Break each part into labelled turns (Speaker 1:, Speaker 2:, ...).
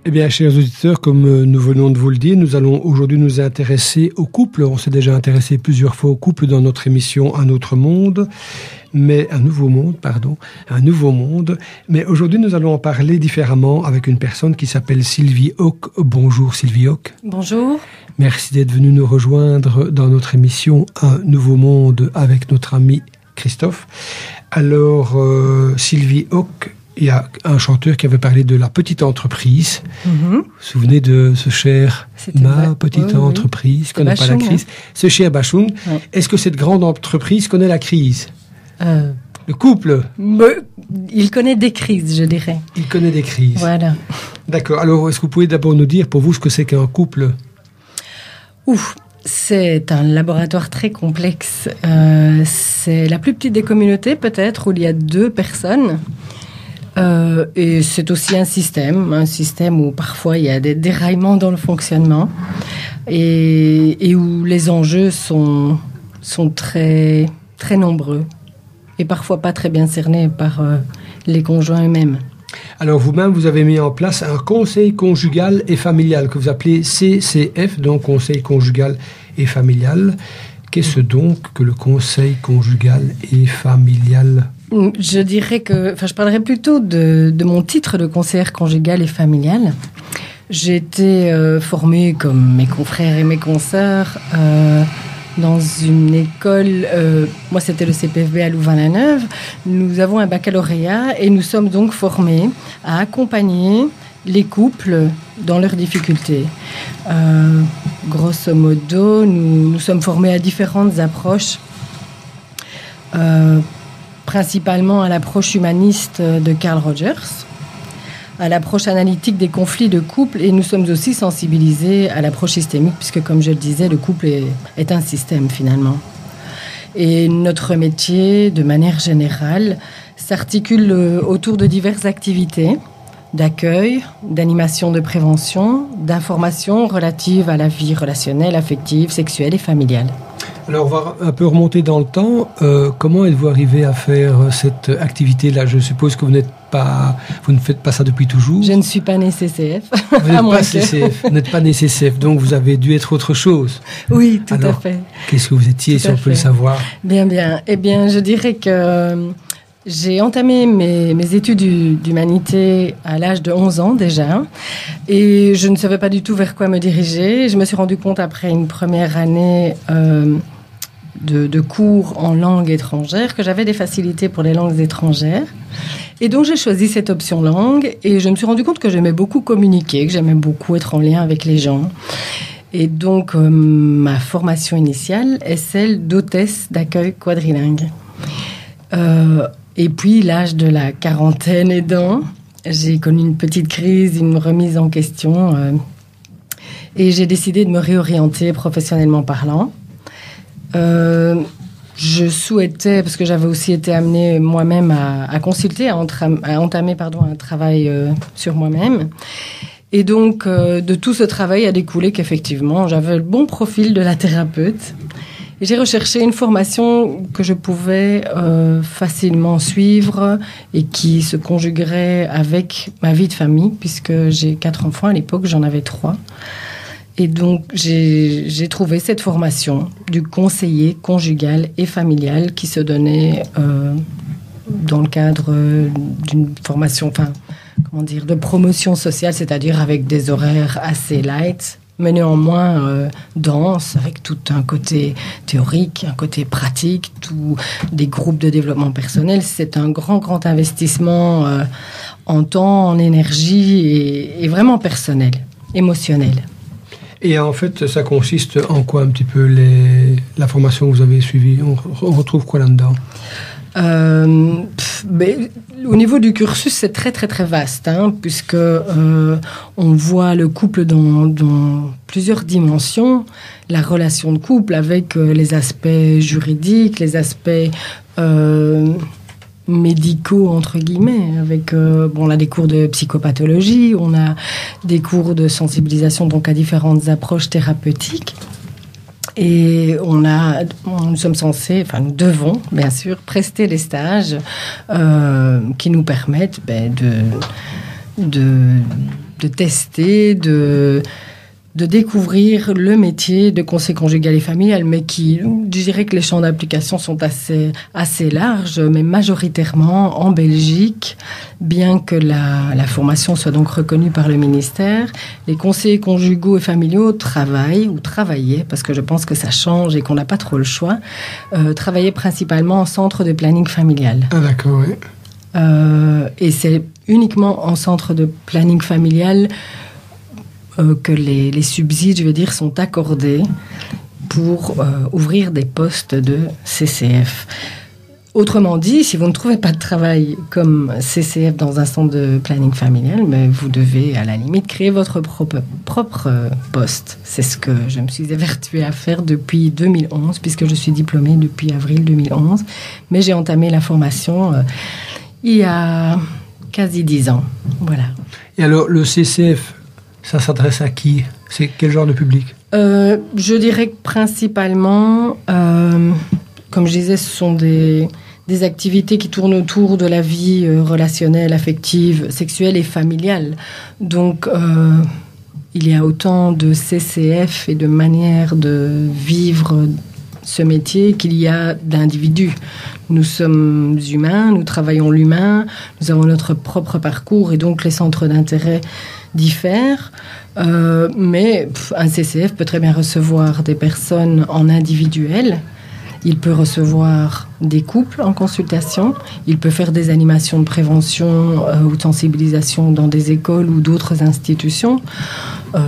Speaker 1: Eh bien, chers auditeurs, comme nous venons de vous le dire, nous allons aujourd'hui nous intéresser au couple. On s'est déjà intéressé plusieurs fois au couple dans notre émission Un autre monde, un nouveau monde. Mais aujourd'hui, nous allons en parler différemment avec une personne qui s'appelle Sylvie Hoc. Bonjour Sylvie Hoc.
Speaker 2: Bonjour.
Speaker 1: Merci d'être venue nous rejoindre dans notre émission Un nouveau monde avec notre ami Christophe. Alors, Sylvie Hoc, il y a un chanteur qui avait parlé de la petite entreprise. Vous vous souvenez de ce cher petite entreprise, connaît pas la crise. Ce cher Bachoun. Ouais. Est-ce que cette grande entreprise connaît la crise? Le couple?
Speaker 2: Il connaît des crises, je dirais.
Speaker 1: Il connaît des crises.
Speaker 2: Voilà.
Speaker 1: D'accord. Alors, est-ce que vous pouvez d'abord nous dire pour vous ce que c'est qu'un couple?
Speaker 2: C'est un laboratoire très complexe. C'est la plus petite des communautés, peut-être, où il y a 2 personnes. Et c'est aussi un système où parfois il y a des déraillements dans le fonctionnement et où les enjeux sont très, très nombreux et parfois pas très bien cernés par les conjoints eux-mêmes.
Speaker 1: Alors vous-même, vous avez mis en place un conseil conjugal et familial que vous appelez CCF, donc Conseil conjugal et familial. Qu'est-ce donc que le conseil conjugal et familial ?
Speaker 2: Je dirais je parlerai plutôt de mon titre de conseillère conjugale et familiale. J'ai été formée, comme mes confrères et mes consoeurs, dans une école. Moi, c'était le CPFB à Louvain-la-Neuve. Nous avons un baccalauréat et nous sommes donc formés à accompagner les couples dans leurs difficultés. Grosso modo, nous sommes formés à différentes approches. Principalement à l'approche humaniste de Carl Rogers, à l'approche analytique des conflits de couple, et nous sommes aussi sensibilisés à l'approche systémique, puisque, comme je le disais, le couple est un système, finalement. Et notre métier, de manière générale, s'articule autour de diverses activités d'accueil, d'animation de prévention, d'information relative à la vie relationnelle, affective, sexuelle et familiale.
Speaker 1: Alors, on va un peu remonter dans le temps. Comment êtes-vous arrivé à faire cette activité-là? Je suppose que vous ne faites pas ça depuis toujours.
Speaker 2: Je ne suis pas née CCF.
Speaker 1: Vous n'êtes pas née CCF, donc vous avez dû être autre chose.
Speaker 2: Oui, tout à fait.
Speaker 1: Qu'est-ce que vous étiez, si on peut le savoir?
Speaker 2: Bien. Eh bien, je dirais que j'ai entamé mes études d'humanité à l'âge de 11 ans déjà, et je ne savais pas du tout vers quoi me diriger. Je me suis rendu compte après une première année de cours en langue étrangère que j'avais des facilités pour les langues étrangères. Et donc j'ai choisi cette option langue, et je me suis rendu compte que j'aimais beaucoup communiquer, que j'aimais beaucoup être en lien avec les gens. Et donc ma formation initiale est celle d'hôtesse d'accueil quadrilingue. Et puis, l'âge de la quarantaine aidant, j'ai connu une petite crise, une remise en question, et j'ai décidé de me réorienter professionnellement parlant. Je souhaitais, parce que j'avais aussi été amenée moi-même à consulter, à entamer un travail sur moi-même. Et donc, de tout ce travail a découlé qu'effectivement, j'avais le bon profil de la thérapeute. Et j'ai recherché une formation que je pouvais facilement suivre et qui se conjuguerait avec ma vie de famille, puisque j'ai 4 enfants. À l'époque, j'en avais 3. Et donc, j'ai trouvé cette formation du conseiller conjugal et familial qui se donnait dans le cadre d'une formation, de promotion sociale, c'est-à-dire avec des horaires assez light, mais néanmoins dense, avec tout un côté théorique, un côté pratique, des groupes de développement personnel. C'est un grand investissement en temps, en énergie et vraiment personnel, émotionnel.
Speaker 1: Et en fait, ça consiste en quoi un petit peu la formation que vous avez suivie? On retrouve quoi là-dedans?
Speaker 2: Au niveau du cursus, c'est très vaste, puisque on voit le couple dans plusieurs dimensions. La relation de couple avec les aspects juridiques, les aspects médicaux, entre guillemets, avec on a des cours de psychopathologie, on a des cours de sensibilisation donc à différentes approches thérapeutiques. Et nous sommes censés, nous devons, bien sûr, prester des stages qui nous permettent tester, de découvrir le métier de conseil conjugal et familial, mais je dirais que les champs d'application sont assez larges, mais majoritairement en Belgique, bien que la formation soit donc reconnue par le ministère. Les conseillers conjugaux et familiaux travaillaient, parce que je pense que ça change et qu'on n'a pas trop le choix, travaillaient principalement en centre de planning familial.
Speaker 1: Ah d'accord, oui.
Speaker 2: Et c'est uniquement en centre de planning familial que les subsides, je veux dire, sont accordés pour ouvrir des postes de CCF. Autrement dit, si vous ne trouvez pas de travail comme CCF dans un centre de planning familial, mais vous devez à la limite créer votre propre poste. C'est ce que je me suis évertuée à faire depuis 2011, puisque je suis diplômée depuis avril 2011. Mais j'ai entamé la formation il y a quasi 10 ans. Voilà. Et
Speaker 1: alors, le CCF, ça s'adresse à qui? C'est quel genre de public?
Speaker 2: Je dirais que principalement, comme je disais, ce sont des activités qui tournent autour de la vie relationnelle, affective, sexuelle et familiale. Donc, il y a autant de CCF et de manières de vivre ce métier qu'il y a d'individus. Nous sommes humains, nous travaillons l'humain, nous avons notre propre parcours et donc les centres d'intérêt diffèrent. Mais un CCF peut très bien recevoir des personnes en individuel. Il peut recevoir des couples en consultation. Il peut faire des animations de prévention ou de sensibilisation dans des écoles ou d'autres institutions.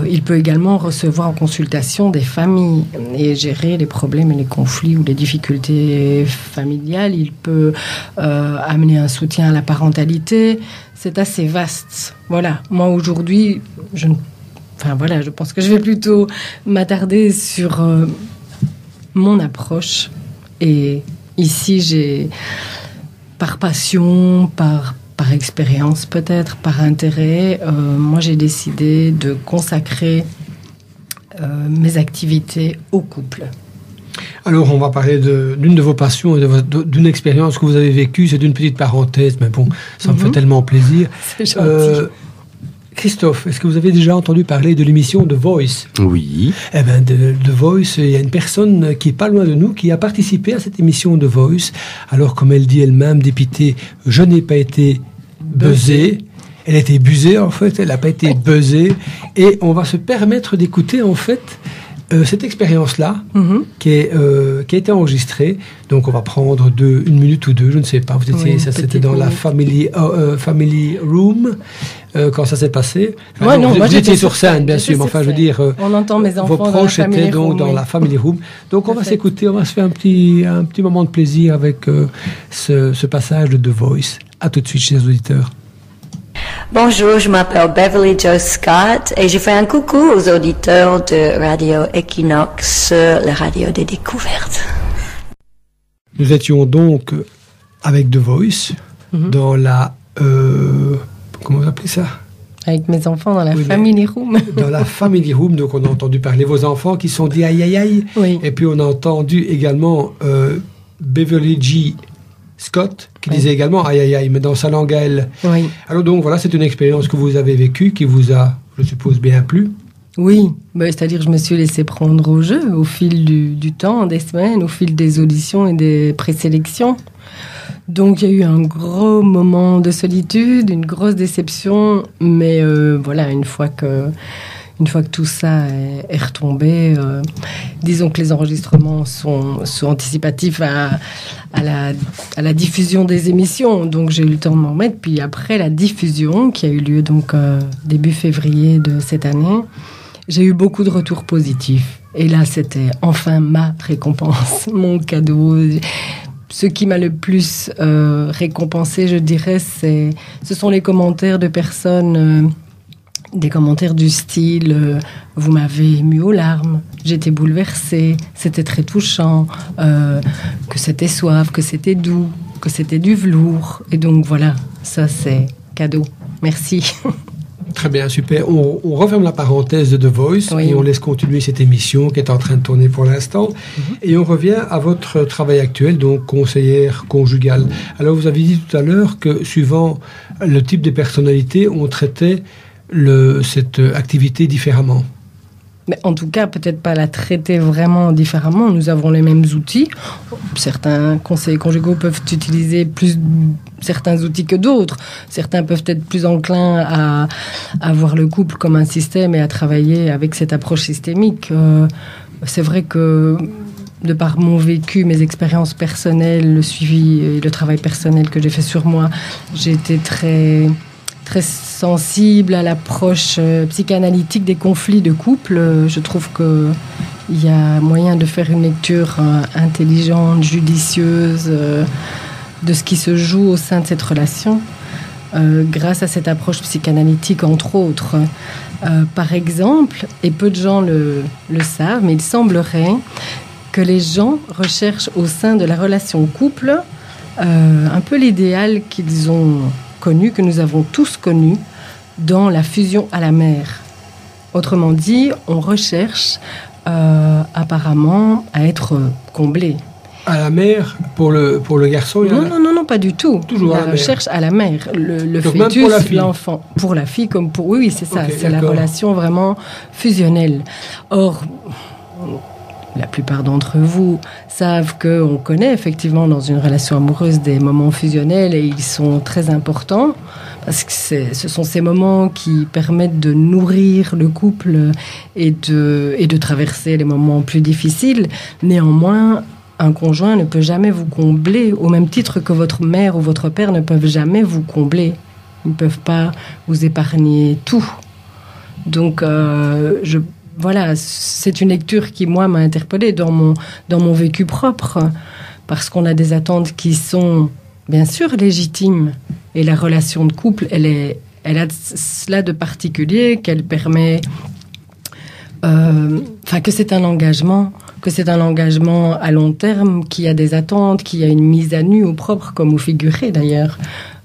Speaker 2: Il peut également recevoir en consultation des familles et gérer les problèmes et les conflits ou les difficultés familiales. Il peut amener un soutien à la parentalité. C'est assez vaste. Voilà. Moi, aujourd'hui, je pense que je vais plutôt m'attarder sur mon approche. Et ici, j'ai, par passion, par expérience peut-être, par intérêt, moi j'ai décidé de consacrer mes activités au couple.
Speaker 1: Alors, on va parler d'une de vos passions et d'une expérience que vous avez vécue. C'est une petite parenthèse, mais bon, ça me fait tellement plaisir.
Speaker 2: C'est gentil.
Speaker 1: Christophe, est-ce que vous avez déjà entendu parler de l'émission The Voice?
Speaker 3: Oui.
Speaker 1: Eh bien, The Voice, il y a une personne qui est pas loin de nous qui a participé à cette émission The Voice. Alors, comme elle dit elle-même, dépitée, je n'ai pas été buzzée. Elle a été busée, en fait. Elle n'a pas été buzzée. Et on va se permettre d'écouter, en fait, cette expérience-là qui a été enregistrée. Donc, on va prendre une minute ou deux, je ne sais pas. C'était dans la family room quand ça s'est passé.
Speaker 2: Enfin,
Speaker 1: vous étiez sur scène, bien sûr, mais enfin, je veux dire,
Speaker 2: on entend mes enfants
Speaker 1: vos proches étaient donc dans la family room. Donc, on va s'écouter, on va se faire un petit moment de plaisir avec ce passage de The Voice. À tout de suite, chers auditeurs.
Speaker 4: Bonjour, je m'appelle Beverly Jo Scott et je fais un coucou aux auditeurs de Radio Equinox, la radio des découvertes.
Speaker 1: Nous étions donc avec The Voice dans la... comment vous appelez ça?
Speaker 2: Avec mes enfants dans la family room.
Speaker 1: Dans la family room, donc on a entendu parler vos enfants qui sont dit aïe aïe aïe.
Speaker 2: Oui.
Speaker 1: Et puis on a entendu également Beverly J. Scott, qui disait également aïe aïe aïe, mais dans sa langue à elle.
Speaker 2: Oui.
Speaker 1: Alors donc voilà, c'est une expérience que vous avez vécue, qui vous a, je suppose, bien plu.
Speaker 2: Oui, c'est-à-dire je me suis laissée prendre au jeu au fil du temps, des semaines, au fil des auditions et des présélections. Donc il y a eu un gros moment de solitude, une grosse déception, mais voilà, une fois que tout ça est retombé, disons que les enregistrements sont anticipatifs à la diffusion des émissions. Donc j'ai eu le temps de m'en remettre. Puis après la diffusion, qui a eu lieu donc début février de cette année, j'ai eu beaucoup de retours positifs. Et là, c'était enfin ma récompense, mon cadeau. Ce qui m'a le plus récompensé, je dirais, ce sont les commentaires de personnes... des commentaires du style vous m'avez ému aux larmes, j'étais bouleversée, c'était très touchant, que c'était suave, que c'était doux, que c'était du velours. Et donc voilà, ça c'est cadeau. Merci.
Speaker 1: Très bien, super. On referme la parenthèse de The Voice et on laisse continuer cette émission qui est en train de tourner pour l'instant. Et on revient à votre travail actuel, donc conseillère conjugale. Alors vous avez dit tout à l'heure que suivant le type de personnalité, on traitait cette activité différemment.
Speaker 2: Mais en tout cas, peut-être pas la traiter vraiment différemment. Nous avons les mêmes outils. Certains conseillers conjugaux peuvent utiliser plus certains outils que d'autres. Certains peuvent être plus enclins à voir le couple comme un système et à travailler avec cette approche systémique. C'est vrai que, de par mon vécu, mes expériences personnelles, le suivi et le travail personnel que j'ai fait sur moi, j'ai été très sensible à l'approche psychanalytique des conflits de couple. Je trouve qu'il y a moyen de faire une lecture intelligente, judicieuse de ce qui se joue au sein de cette relation, grâce à cette approche psychanalytique, entre autres. Par exemple, et peu de gens le savent, mais il semblerait que les gens recherchent au sein de la relation couple un peu l'idéal qu'ils ont connu, que nous avons tous connu, dans la fusion à la mère. Autrement dit, on recherche apparemment à être comblé.
Speaker 1: À la mère, pour le garçon?
Speaker 2: Non, pas du tout.
Speaker 1: Toujours
Speaker 2: la recherche à la mère. Le
Speaker 1: donc
Speaker 2: fœtus, l'enfant. Pour la fille comme pour... Oui, c'est ça.
Speaker 1: Okay,
Speaker 2: c'est la relation vraiment fusionnelle. Or, la plupart d'entre vous savent qu'on connaît effectivement dans une relation amoureuse des moments fusionnels et ils sont très importants parce que ce sont ces moments qui permettent de nourrir le couple et de traverser les moments plus difficiles. Néanmoins, un conjoint ne peut jamais vous combler au même titre que votre mère ou votre père ne peuvent jamais vous combler. Ils ne peuvent pas vous épargner tout. Donc, voilà, c'est une lecture qui, moi, m'a interpellée dans mon vécu propre, parce qu'on a des attentes qui sont, bien sûr, légitimes. Et la relation de couple, elle a cela de particulier qu'elle permet... que c'est un engagement à long terme, qui a des attentes, qui a une mise à nu au propre comme au figuré, d'ailleurs.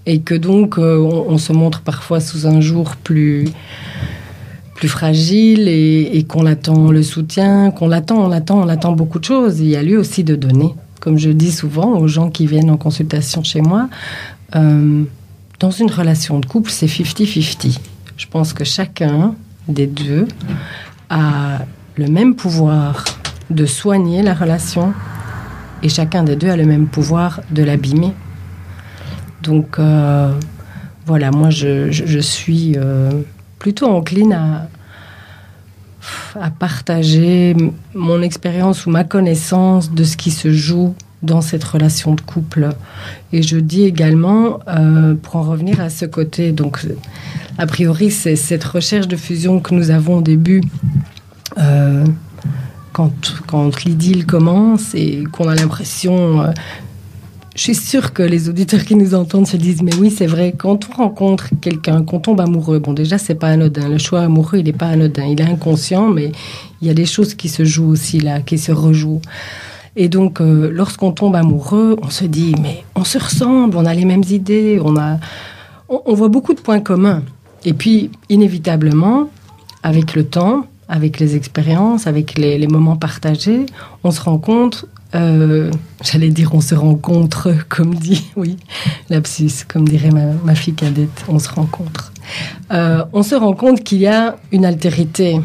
Speaker 2: Et que donc, on se montre parfois sous un jour plus fragile et qu'on attend le soutien, on attend beaucoup de choses. Il y a lieu aussi de donner. Comme je dis souvent aux gens qui viennent en consultation chez moi, dans une relation de couple, c'est 50-50. Je pense que chacun des deux a le même pouvoir de soigner la relation et chacun des deux a le même pouvoir de l'abîmer. Donc, voilà, moi, je suis... plutôt encline à partager mon expérience ou ma connaissance de ce qui se joue dans cette relation de couple. Et je dis également, pour en revenir à ce côté, donc, a priori, c'est cette recherche de fusion que nous avons au début, quand l'idylle commence et qu'on a l'impression... je suis sûre que les auditeurs qui nous entendent se disent « Mais oui, c'est vrai, quand on rencontre quelqu'un, qu'on tombe amoureux, bon, déjà, c'est pas anodin. Le choix amoureux, il n'est pas anodin. Il est inconscient, mais il y a des choses qui se jouent aussi là, qui se rejouent. Et donc, lorsqu'on tombe amoureux, on se dit « Mais on se ressemble, on a les mêmes idées, on voit beaucoup de points communs. » Et puis, inévitablement, avec le temps, avec les expériences, avec les moments partagés, on se rend compte... j'allais dire on se rencontre, comme dit, oui, lapsus, comme dirait ma fille cadette, on se rencontre. On se rend compte qu'il y a une altérité.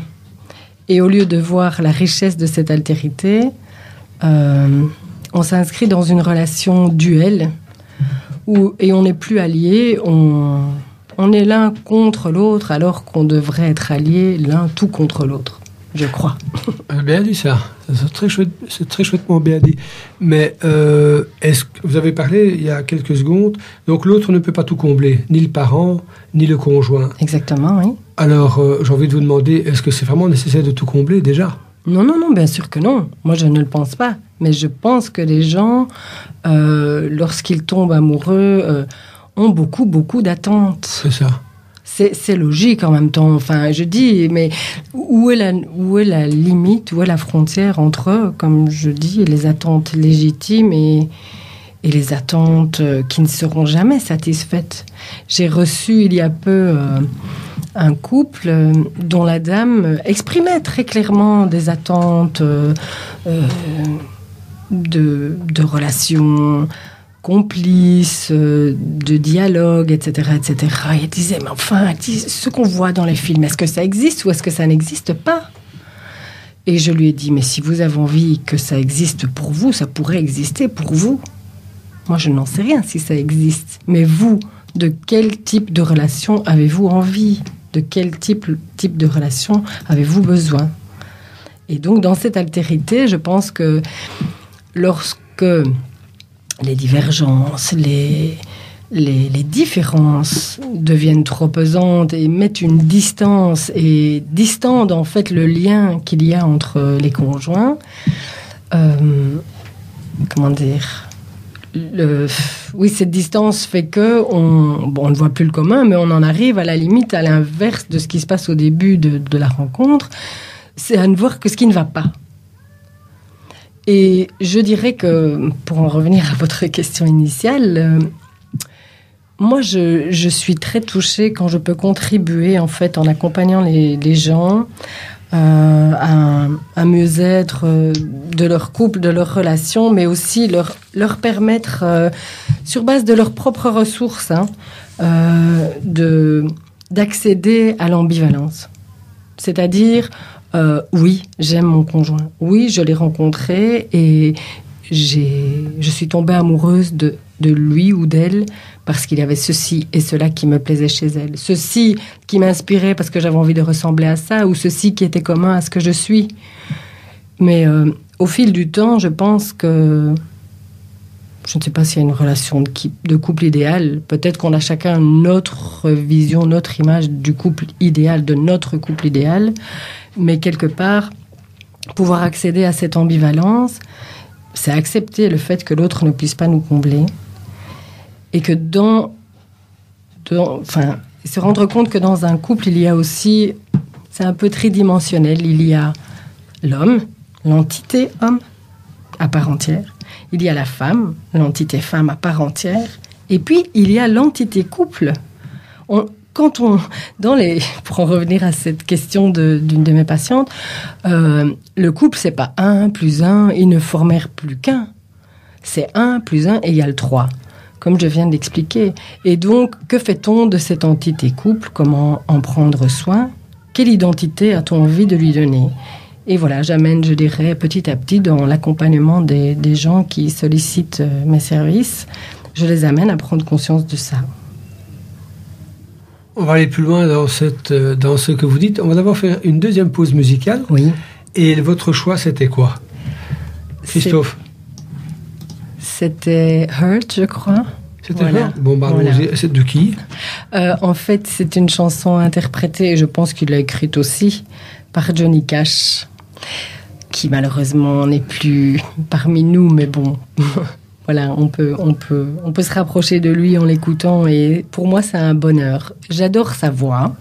Speaker 2: Et au lieu de voir la richesse de cette altérité, on s'inscrit dans une relation duelle et on n'est plus alliés, on est l'un contre l'autre alors qu'on devrait être alliés l'un tout contre l'autre, je crois.
Speaker 1: Bien dit ça. C'est très chouettement bien dit. Mais est-ce que vous avez parlé il y a quelques secondes, donc l'autre ne peut pas tout combler, ni le parent, ni le conjoint.
Speaker 2: Exactement, oui.
Speaker 1: Alors, j'ai envie de vous demander, est-ce que c'est vraiment nécessaire de tout combler déjà ?
Speaker 2: Non, bien sûr que non. Moi, je ne le pense pas. Mais je pense que les gens, lorsqu'ils tombent amoureux, ont beaucoup d'attentes.
Speaker 1: C'est ça.
Speaker 2: C'est logique en même temps. Enfin, je dis, mais où est la limite, où est la frontière entre, comme je dis, les attentes légitimes et les attentes qui ne seront jamais satisfaites. J'ai reçu il y a peu un couple dont la dame exprimait très clairement des attentes de relations complice, de dialogue, etc., etc. Et il disait, mais enfin, ce qu'on voit dans les films, est-ce que ça existe ou est-ce que ça n'existe pas? Et je lui ai dit, mais si vous avez envie que ça existe pour vous, ça pourrait exister pour vous. Moi, je n'en sais rien si ça existe. Mais vous, de quel type de relation avez-vous envie? De quel type de relation avez-vous besoin? Et donc, dans cette altérité, je pense que lorsque les divergences, les différences deviennent trop pesantes et mettent une distance et distendent en fait le lien qu'il y a entre les conjoints, comment dire, oui, cette distance fait que on ne voit plus le commun, mais on en arrive à la limite à l'inverse de ce qui se passe au début de la rencontre, c'est à ne voir que ce qui ne va pas. Et je dirais que, pour en revenir à votre question initiale, moi, je suis très touchée quand je peux contribuer, en fait, en accompagnant les gens à un mieux-être de leur couple, de leur relation, mais aussi leur permettre, sur base de leurs propres ressources, d'accéder à l'ambivalence. C'est-à-dire, oui, j'aime mon conjoint. Oui, je l'ai rencontré et je suis tombée amoureuse de lui ou d'elle parce qu'il y avait ceci et cela qui me plaisait chez elle. Ceci qui m'inspirait parce que j'avais envie de ressembler à ça, ou ceci qui était commun à ce que je suis. Mais au fil du temps, je pense que je ne sais pas s'il y a une relation de couple idéal. Peut-être qu'on a chacun notre vision, notre image du couple idéal, de notre couple idéal. Mais quelque part, pouvoir accéder à cette ambivalence, c'est accepter le fait que l'autre ne puisse pas nous combler. Et que se rendre compte que dans un couple, il y a aussi, c'est un peu tridimensionnel, il y a l'homme, l'entité homme, à part entière. Il y a la femme, l'entité femme à part entière. Et puis, il y a l'entité couple. Pour en revenir à cette question d'une de mes patientes, le couple, c'est pas 1 plus 1, ils ne formèrent plus qu'un. C'est 1 plus 1 égale 3, comme je viens d'expliquer. Et donc, que fait-on de cette entité couple? Comment en prendre soin? Quelle identité a-t-on envie de lui donner? Et voilà, j'amène, je dirais, petit à petit dans l'accompagnement des gens qui sollicitent mes services, je les amène à prendre conscience de ça.
Speaker 1: On va aller plus loin dans ce que vous dites. On va d'abord faire une deuxième pause musicale.
Speaker 2: Oui.
Speaker 1: Et votre choix, c'était quoi, Christophe?
Speaker 2: C'était Hurt, je crois.
Speaker 1: C'était Hurt. Bon, voilà. C'est de qui?
Speaker 2: En fait, c'est une chanson interprétée, et je pense qu'il l'a écrite aussi, par Johnny Cash, qui malheureusement n'est plus parmi nous, mais bon... Voilà, on peut se rapprocher de lui en l'écoutant et pour moi, c'est un bonheur. J'adore sa voix,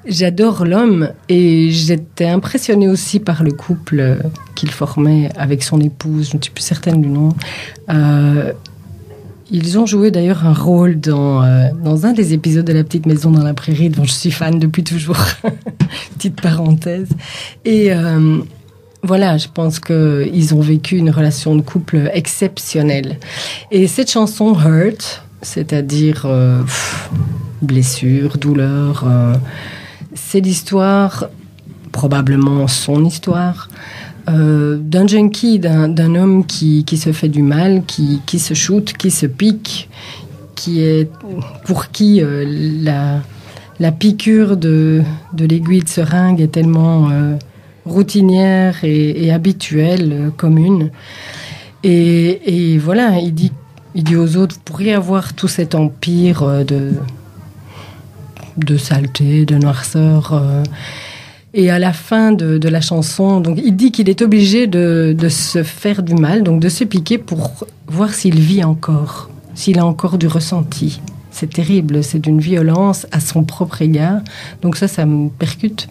Speaker 2: j'adore l'homme et j'étais impressionnée aussi par le couple qu'il formait avec son épouse, je ne suis plus certaine du nom. Ils ont joué d'ailleurs un rôle dans un des épisodes de La Petite Maison dans la Prairie, dont je suis fan depuis toujours. Petite parenthèse. Et... voilà, je pense qu'ils ont vécu une relation de couple exceptionnelle. Et cette chanson Hurt, c'est-à-dire blessure, douleur, c'est l'histoire, probablement son histoire, d'un junkie, d'un homme qui se fait du mal, qui se shoot, qui se pique, pour qui la piqûre de l'aiguille de seringue est tellement... routinière et habituelle, commune. Et voilà, il dit aux autres, vous pourriez avoir tout cet empire de saleté, de noirceur. Et à la fin de la chanson, donc, il dit qu'il est obligé de se faire du mal, donc de se piquer pour voir s'il vit encore, s'il a encore du ressenti. C'est terrible, c'est d'une violence à son propre égard. Donc ça me percute.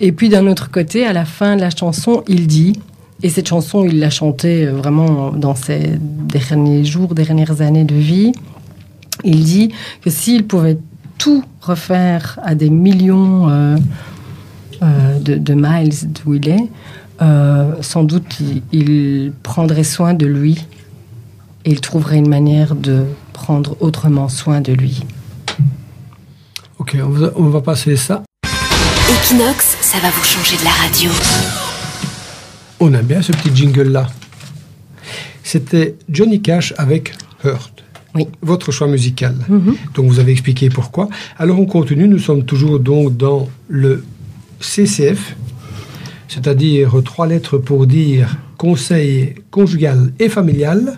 Speaker 2: Et puis d'un autre côté, à la fin de la chanson, il dit, et cette chanson, il l'a chantée vraiment dans ses derniers jours, dernières années de vie, il dit que s'il pouvait tout refaire à des millions de miles d'où il est, sans doute il prendrait soin de lui et il trouverait une manière de prendre autrement soin de lui.
Speaker 1: Ok, on va passer ça.
Speaker 3: Equinox, ça va vous changer de la radio.
Speaker 1: On aime bien ce petit jingle-là. C'était Johnny Cash avec Hurt.
Speaker 2: Oui.
Speaker 1: Votre choix musical. Donc vous avez expliqué pourquoi. Alors on continue, nous sommes toujours donc dans le CCF, c'est-à-dire 3 lettres pour dire conseil conjugal et familial.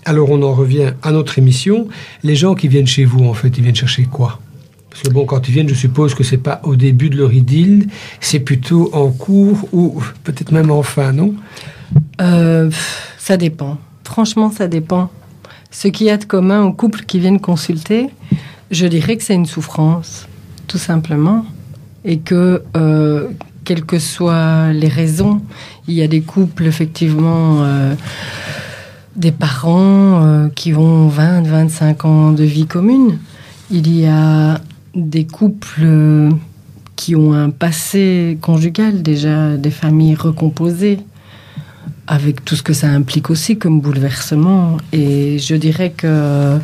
Speaker 1: Alors on en revient à notre émission. Les gens qui viennent chez vous, en fait, ils viennent chercher quoi ? Parce que bon, quand ils viennent, je suppose que c'est pas au début de leur idylle, c'est plutôt en cours ou peut-être même en fin, non ?
Speaker 2: Ça dépend. Franchement, ça dépend. Ce qu'il y a de commun aux couples qui viennent consulter, je dirais que c'est une souffrance, tout simplement. Et que, quelles que soient les raisons, il y a des couples, effectivement, des parents qui ont 20, 25 ans de vie commune. Il y a des couples qui ont un passé conjugal, déjà des familles recomposées, avec tout ce que ça implique aussi comme bouleversement. Et je dirais que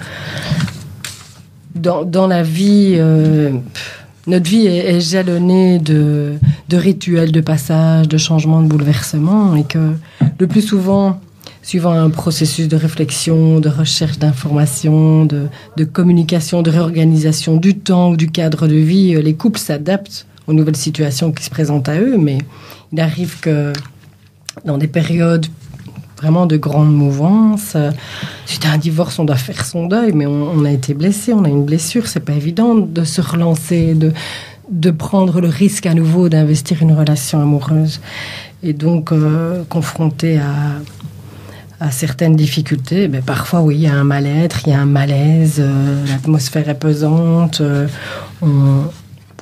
Speaker 2: dans la vie, notre vie est jalonnée de rituels, de passages, de changements, de bouleversements, et que le plus souvent, suivant un processus de réflexion, de recherche d'informations, de communication, de réorganisation du temps ou du cadre de vie, les couples s'adaptent aux nouvelles situations qui se présentent à eux, mais il arrive que dans des périodes vraiment de grande mouvance, suite à un divorce, on doit faire son deuil, mais on a été blessé, on a une blessure, c'est pas évident de se relancer, de prendre le risque à nouveau d'investir une relation amoureuse. Et donc, confronté à certaines difficultés, ben parfois, oui, il y a un mal-être, il y a un malaise, l'atmosphère est pesante,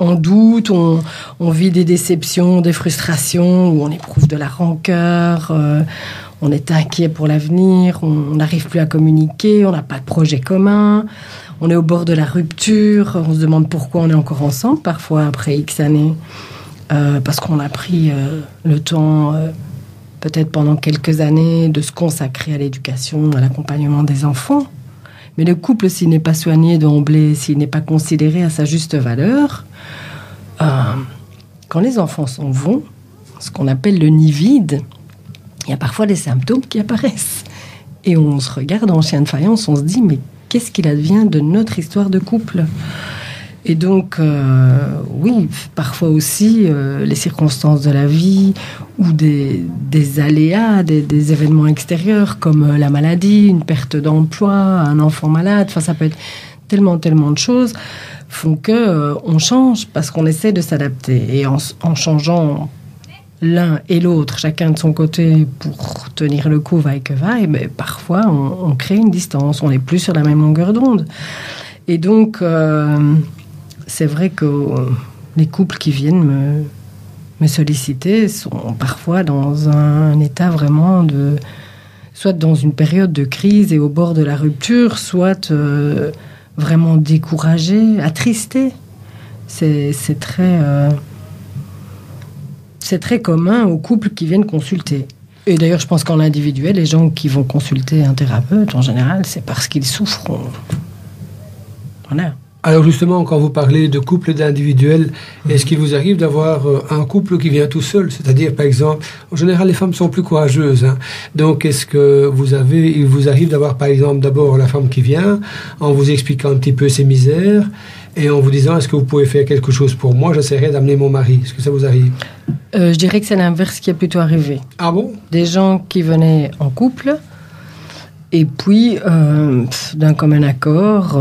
Speaker 2: on doute, on vit des déceptions, des frustrations, où on éprouve de la rancœur, on est inquiet pour l'avenir, on n'arrive plus à communiquer, on n'a pas de projet commun, on est au bord de la rupture, on se demande pourquoi on est encore ensemble, parfois après X années, parce qu'on a pris le temps, peut-être pendant quelques années, de se consacrer à l'éducation, à l'accompagnement des enfants. Mais le couple, s'il n'est pas soigné d'emblée, s'il n'est pas considéré à sa juste valeur, quand les enfants s'en vont, ce qu'on appelle le nid vide, il y a parfois des symptômes qui apparaissent. Et on se regarde en chien de faïence, on se dit, mais qu'est-ce qu'il advient de notre histoire de couple ? Et donc, oui, parfois aussi, les circonstances de la vie ou des aléas, des événements extérieurs comme la maladie, une perte d'emploi, un enfant malade, enfin, ça peut être tellement de choses, font que on change parce qu'on essaie de s'adapter. Et en changeant l'un et l'autre, chacun de son côté, pour tenir le coup, vaille que vaille, mais parfois, on crée une distance, on n'est plus sur la même longueur d'onde. Et donc... c'est vrai que les couples qui viennent me solliciter sont parfois dans un état vraiment soit dans une période de crise et au bord de la rupture, soit vraiment découragés, attristés. C'est très commun aux couples qui viennent consulter. Et d'ailleurs, je pense qu'en individuel, les gens qui vont consulter un thérapeute, en général, c'est parce qu'ils souffrent. Voilà.
Speaker 1: Alors justement, quand vous parlez de couple d'individuels, est-ce qu'il vous arrive d'avoir un couple qui vient tout seul ? C'est-à-dire, par exemple, en général, les femmes sont plus courageuses. Hein. Donc, est-ce que il vous arrive d'avoir, par exemple, d'abord la femme qui vient, en vous expliquant un petit peu ses misères, et en vous disant, est-ce que vous pouvez faire quelque chose pour moi ? J'essaierai d'amener mon mari. Est-ce que ça vous arrive ?
Speaker 2: Je dirais que c'est l'inverse qui est plutôt arrivé.
Speaker 1: Ah bon ?
Speaker 2: Des gens qui venaient en couple... Et puis, d'un commun accord,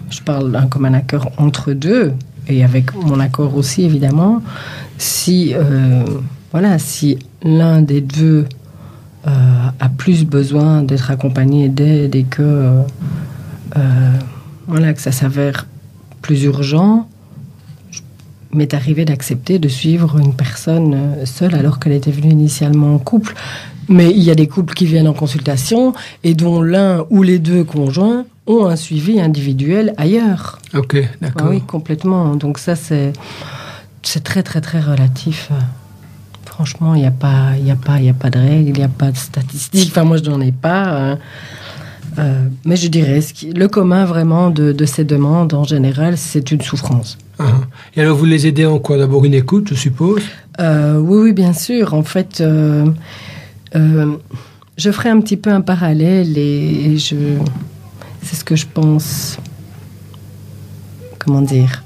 Speaker 2: je parle d'un commun accord entre deux, et avec mon accord aussi, évidemment, si l'un des deux a plus besoin d'être accompagné d'aide et que ça s'avère plus urgent, il m'est arrivé d'accepter de suivre une personne seule alors qu'elle était venue initialement en couple. Mais il y a des couples qui viennent en consultation et dont l'un ou les deux conjoints ont un suivi individuel ailleurs.
Speaker 1: Ok, d'accord.
Speaker 2: Ah oui, complètement. Donc ça, c'est très, très, très relatif. Franchement, il n'y a pas de règles, il n'y a pas de statistiques. Enfin, moi, je n'en ai pas. Mais je dirais, le commun vraiment de ces demandes, en général, c'est une souffrance.
Speaker 1: Et alors, vous les aidez en quoi? D'abord une écoute, je suppose?
Speaker 2: Oui, bien sûr. En fait, je ferai un petit peu un parallèle et c'est ce que je pense, comment dire,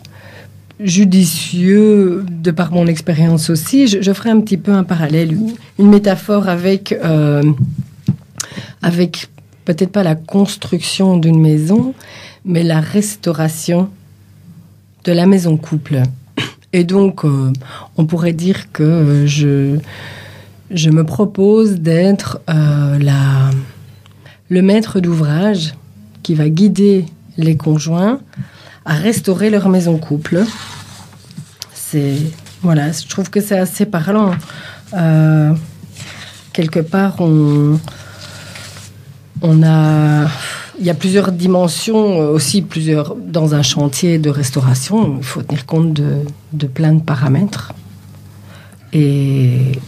Speaker 2: judicieux de par mon expérience aussi. Je ferai un petit peu un parallèle, une métaphore avec peut-être pas la construction d'une maison, mais la restauration de la maison couple. Et donc, on pourrait dire que je me propose d'être le maître d'ouvrage qui va guider les conjoints à restaurer leur maison couple. Voilà, je trouve que c'est assez parlant. Quelque part, il y a plusieurs dimensions aussi, dans un chantier de restauration. Il faut tenir compte de plein de paramètres. Et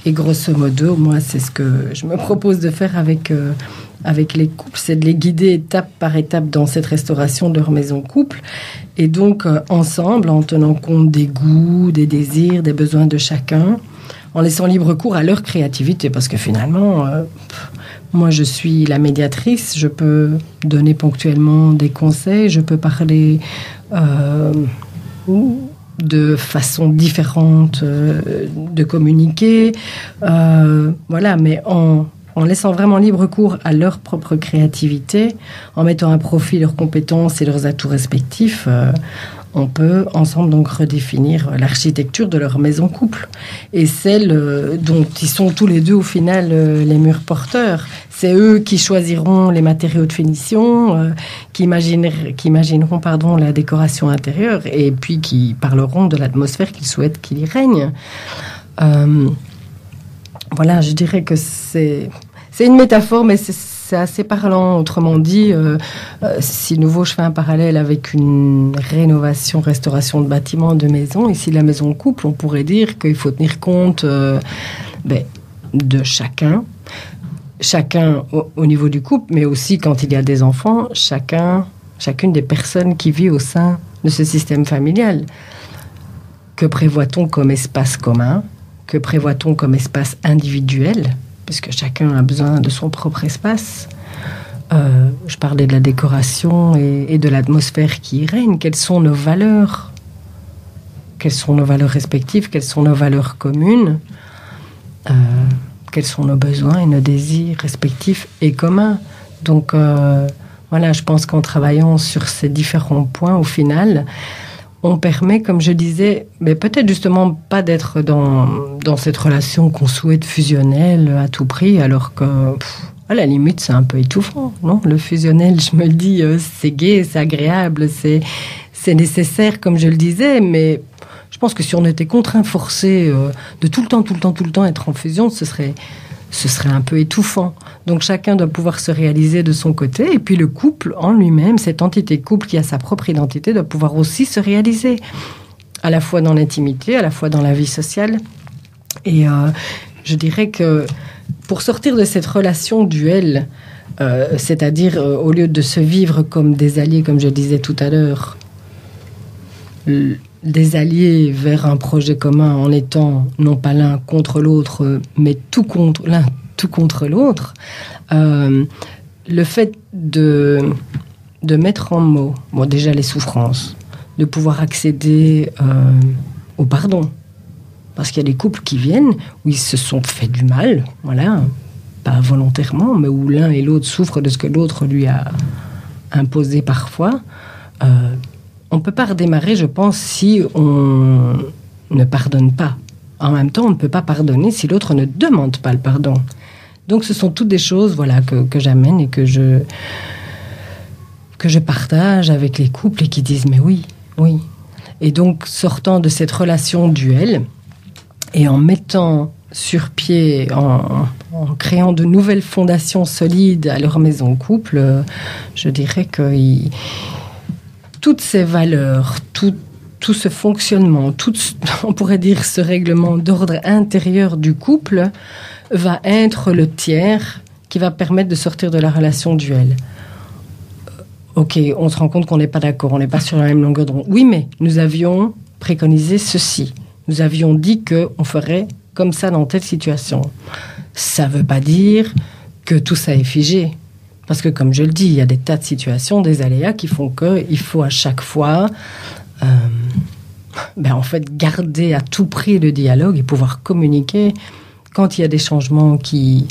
Speaker 2: grosso modo, moi, c'est ce que je me propose de faire avec les couples, c'est de les guider étape par étape dans cette restauration de leur maison couple. Et donc, ensemble, en tenant compte des goûts, des désirs, des besoins de chacun, en laissant libre cours à leur créativité. Parce que finalement, moi, je suis la médiatrice, je peux donner ponctuellement des conseils, je peux parler de façon différente de communiquer, voilà, mais en laissant vraiment libre cours à leur propre créativité, en mettant à profit leurs compétences et leurs atouts respectifs, on peut ensemble donc redéfinir l'architecture de leur maison couple et celle dont ils sont tous les deux au final les murs porteurs. C'est eux qui choisiront les matériaux de finition, qui imagineront la décoration intérieure et puis qui parleront de l'atmosphère qu'ils souhaitent qu'il y règne. Voilà, je dirais que c'est une métaphore, mais c'est assez parlant. Autrement dit, si nouveau je fais un parallèle avec une rénovation, restauration de bâtiments, de maisons, ici la maison couple, on pourrait dire qu'il faut tenir compte de chacun au niveau du couple, mais aussi quand il y a des enfants, chacune des personnes qui vit au sein de ce système familial. Que prévoit-on comme espace commun? Que prévoit-on comme espace individuel? Puisque chacun a besoin de son propre espace. Je parlais de la décoration et de l'atmosphère qui y règne. Quelles sont nos valeurs? Quelles sont nos valeurs respectives? Quelles sont nos valeurs communes? Quels sont nos besoins et nos désirs respectifs et communs? Donc, voilà, je pense qu'en travaillant sur ces différents points, au final, on permet, comme je disais, mais peut-être justement pas d'être dans cette relation qu'on souhaite fusionnelle à tout prix, alors que, à la limite, c'est un peu étouffant, non? Le fusionnel, je me le dis, c'est gai, c'est agréable, c'est nécessaire, comme je le disais, mais je pense que si on était contraint, forcé de tout le temps être en fusion, ce serait un peu étouffant. Donc chacun doit pouvoir se réaliser de son côté. Et puis le couple en lui-même, cette entité couple qui a sa propre identité, doit pouvoir aussi se réaliser. À la fois dans l'intimité, à la fois dans la vie sociale. Et je dirais que pour sortir de cette relation duel, c'est-à-dire au lieu de se vivre comme des alliés, comme je disais tout à l'heure, des alliés vers un projet commun en étant non pas l'un contre l'autre, mais l'un tout contre l'autre, le fait de mettre en mots, déjà les souffrances, de pouvoir accéder au pardon. Parce qu'il y a des couples qui viennent où ils se sont fait du mal, voilà, pas volontairement, mais où l'un et l'autre souffrent de ce que l'autre lui a imposé parfois. On ne peut pas redémarrer, je pense, si on ne pardonne pas. En même temps, on ne peut pas pardonner si l'autre ne demande pas le pardon. Donc, ce sont toutes des choses, voilà, que j'amène et que je partage avec les couples et qui disent « mais oui, oui ». Et donc, sortant de cette relation duel et en mettant sur pied, en créant de nouvelles fondations solides à leur maison couple, je dirais que toutes ces valeurs, tout ce fonctionnement, on pourrait dire ce règlement d'ordre intérieur du couple va être le tiers qui va permettre de sortir de la relation duel. Ok, on se rend compte qu'on n'est pas d'accord, on n'est pas sur la même longueur d'onde. Oui, mais nous avions préconisé ceci. Nous avions dit qu'on ferait comme ça dans telle situation. Ça ne veut pas dire que tout ça est figé. Parce que, comme je le dis, il y a des tas de situations, des aléas qui font qu'il faut à chaque fois en fait, garder à tout prix le dialogue et pouvoir communiquer quand il y a des changements qui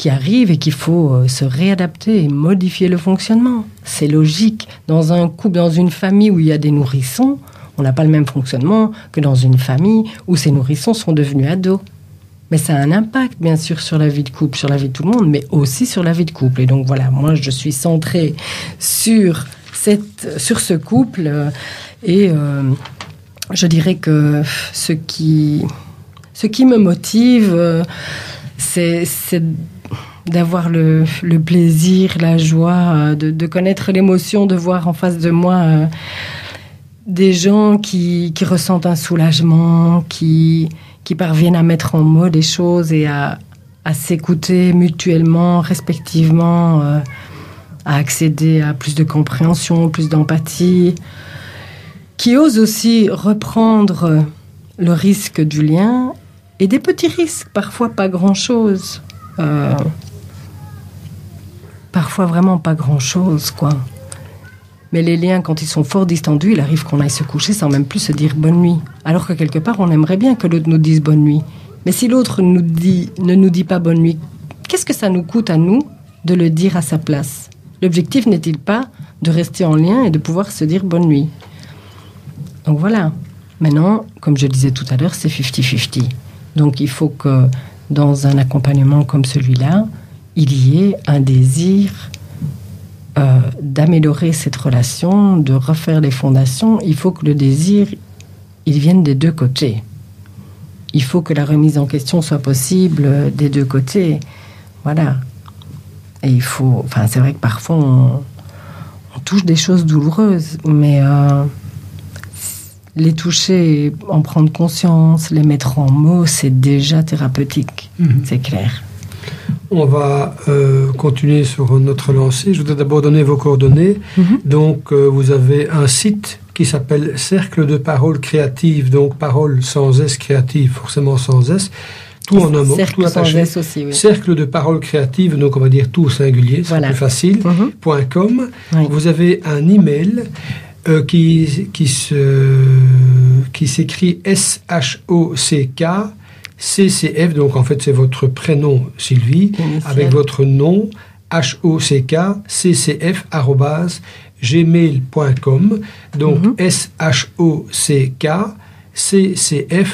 Speaker 2: arrivent et qu'il faut se réadapter et modifier le fonctionnement. C'est logique. Dans un couple, dans une famille où il y a des nourrissons, on n'a pas le même fonctionnement que dans une famille où ces nourrissons sont devenus ados. Mais ça a un impact, bien sûr, sur la vie de couple, sur la vie de tout le monde, mais aussi sur la vie de couple. Et donc, voilà, moi, je suis centrée sur ce couple et je dirais que ce qui me motive, c'est d'avoir le plaisir, la joie, de connaître l'émotion, de voir en face de moi des gens qui ressentent un soulagement, qui parviennent à mettre en mots les choses et à s'écouter mutuellement, respectivement, à accéder à plus de compréhension, plus d'empathie, qui osent aussi reprendre le risque du lien et des petits risques, parfois pas grand-chose. Parfois vraiment pas grand-chose, quoi. Mais les liens, quand ils sont fort distendus, il arrive qu'on aille se coucher sans même plus se dire bonne nuit. Alors que quelque part, on aimerait bien que l'autre nous dise bonne nuit. Mais si l'autre ne nous dit pas bonne nuit, qu'est-ce que ça nous coûte à nous de le dire à sa place? L'objectif n'est-il pas de rester en lien et de pouvoir se dire bonne nuit? Donc voilà. Maintenant, comme je disais tout à l'heure, c'est 50-50. Donc il faut que dans un accompagnement comme celui-là, il y ait un désir d'améliorer cette relation, de refaire les fondations. Il faut que le désir, il vienne des deux côtés. Il faut que la remise en question soit possible des deux côtés. Voilà. Et il faut... Enfin, c'est vrai que parfois, on touche des choses douloureuses, mais les toucher, en prendre conscience, les mettre en mots, c'est déjà thérapeutique. C'est clair.
Speaker 1: On va continuer sur notre lancée. Je voudrais d'abord donner vos coordonnées. Donc, vous avez un site qui s'appelle Cercle de Parole Créative. Donc, parole sans S, créative, forcément sans S. Tout en un mot,
Speaker 2: Cercle
Speaker 1: tout attaché.
Speaker 2: sans S aussi, oui.
Speaker 1: Cercle de Parole Créative, donc on va dire tout au singulier, c'est plus facile. .com. Oui. Vous avez un email qui s'écrit SHOCK CCF, donc en fait c'est votre prénom Sylvie, avec votre nom HOCK CCF @gmail.com, donc SHOCK ccf@gmail.com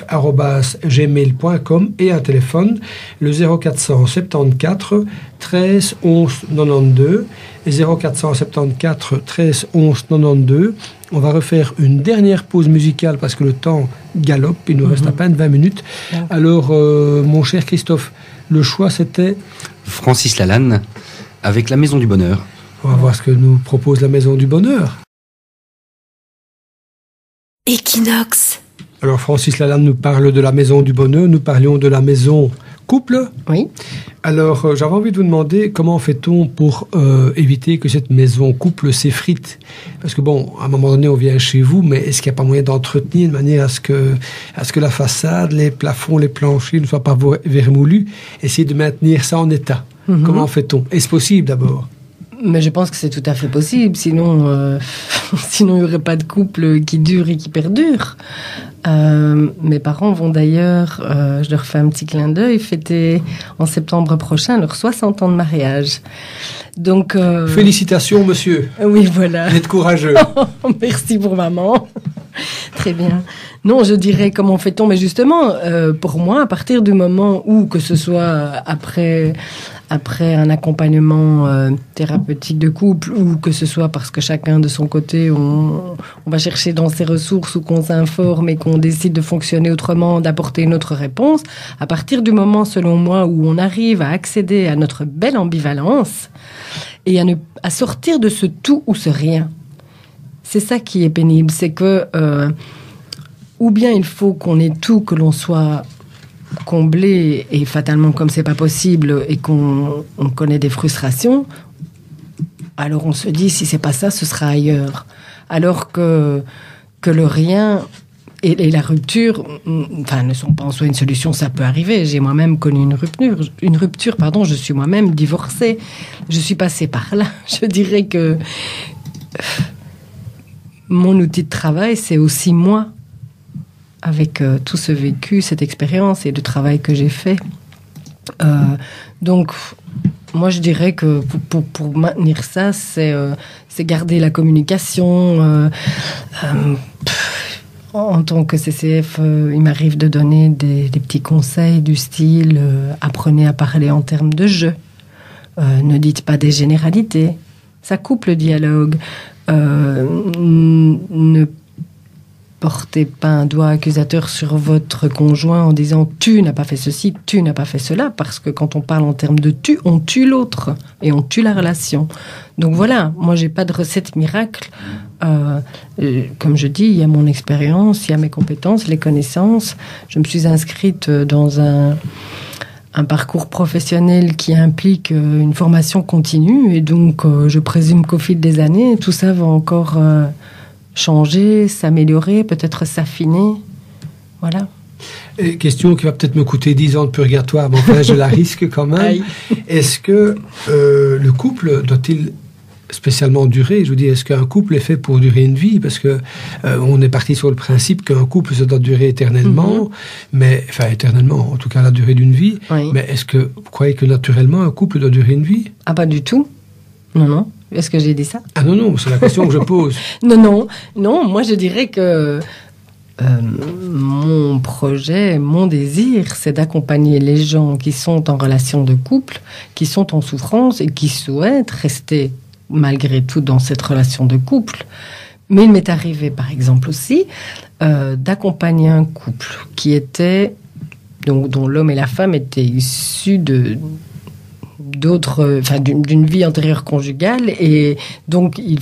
Speaker 1: et un téléphone, le 0474 13 11 92, 0474 13 11 92. On va refaire une dernière pause musicale parce que le temps galope, il nous reste à peine 20 minutes. Alors, mon cher Christophe, le choix c'était
Speaker 5: Francis Lalanne avec La Maison du Bonheur.
Speaker 1: On va voir ce que nous propose La Maison du Bonheur.
Speaker 3: Equinox.
Speaker 1: Alors, Francis Lalanne nous parle de la Maison du Bonheur. Nous parlions de la maison couple.
Speaker 2: Oui.
Speaker 1: Alors, j'avais envie de vous demander comment fait-on pour éviter que cette maison couple s'effrite? Parce que bon, à un moment donné, on vient chez vous, mais est-ce qu'il n'y a pas moyen d'entretenir de manière à ce que la façade, les plafonds, les planchers ne soient pas vermoulus? Essayer de maintenir ça en état. Comment fait-on? Est-ce possible d'abord?
Speaker 2: Mais je pense que c'est tout à fait possible, sinon il n'y aurait pas de couple qui dure et qui perdure. Mes parents vont d'ailleurs, je leur fais un petit clin d'œil, fêter en septembre prochain leurs 60 ans de mariage. Donc,
Speaker 1: félicitations, monsieur.
Speaker 2: Oui, voilà.
Speaker 1: Vous êtes courageux.
Speaker 2: Merci pour maman. Très bien. Non, je dirais comment fait-on, mais justement, pour moi, à partir du moment où, que ce soit après un accompagnement thérapeutique de couple, ou que ce soit parce que chacun de son côté, on va chercher dans ses ressources ou qu'on s'informe et qu'on décide de fonctionner autrement, d'apporter une autre réponse, à partir du moment, selon moi, où on arrive à accéder à notre belle ambivalence et à sortir de ce tout ou ce rien. C'est ça qui est pénible, c'est que ou bien il faut qu'on ait tout, que l'on soit combler, et fatalement, comme c'est pas possible et qu'on connaît des frustrations, alors on se dit, si c'est pas ça, ce sera ailleurs. Alors que le rien et la rupture, ne sont pas en soi une solution, ça peut arriver. J'ai moi-même connu une rupture, je suis moi-même divorcée. Je suis passée par là. Je dirais que mon outil de travail, c'est aussi moi, avec tout ce vécu, cette expérience et le travail que j'ai fait. Donc, moi, je dirais que pour maintenir ça, c'est garder la communication. En tant que CCF, il m'arrive de donner des petits conseils du style apprenez à parler en termes de jeu, ne dites pas des généralités, ça coupe le dialogue, ne portez pas un doigt accusateur sur votre conjoint en disant tu n'as pas fait ceci, tu n'as pas fait cela, parce que quand on parle en termes de tu, on tue l'autre et on tue la relation. Donc voilà, moi j'ai pas de recette miracle. Comme je dis, il y a mon expérience, il y a mes compétences, les connaissances. Je me suis inscrite dans un parcours professionnel qui implique une formation continue, et donc je présume qu'au fil des années, tout ça va encore changer, s'améliorer, peut-être s'affiner. Voilà.
Speaker 1: Et question qui va peut-être me coûter 10 ans de purgatoire, mais enfin je la risque quand même.
Speaker 2: Aïe.
Speaker 1: Est-ce que le couple doit-il spécialement durer? Je vous dis, est-ce qu'un couple est fait pour durer une vie? Parce que on est parti sur le principe qu'un couple, ça doit durer éternellement, éternellement, en tout cas la durée d'une vie.
Speaker 2: Oui.
Speaker 1: Mais est-ce que vous croyez que naturellement un couple doit durer une vie?
Speaker 2: Ah, pas du tout. Non. Est-ce que j'ai dit ça?
Speaker 1: Ah non, c'est la question que je pose.
Speaker 2: Non, moi je dirais que mon projet, mon désir, c'est d'accompagner les gens qui sont en relation de couple, qui sont en souffrance et qui souhaitent rester malgré tout dans cette relation de couple. Mais il m'est arrivé par exemple aussi d'accompagner un couple qui était, dont l'homme et la femme étaient issus d'une vie antérieure conjugale, et donc ils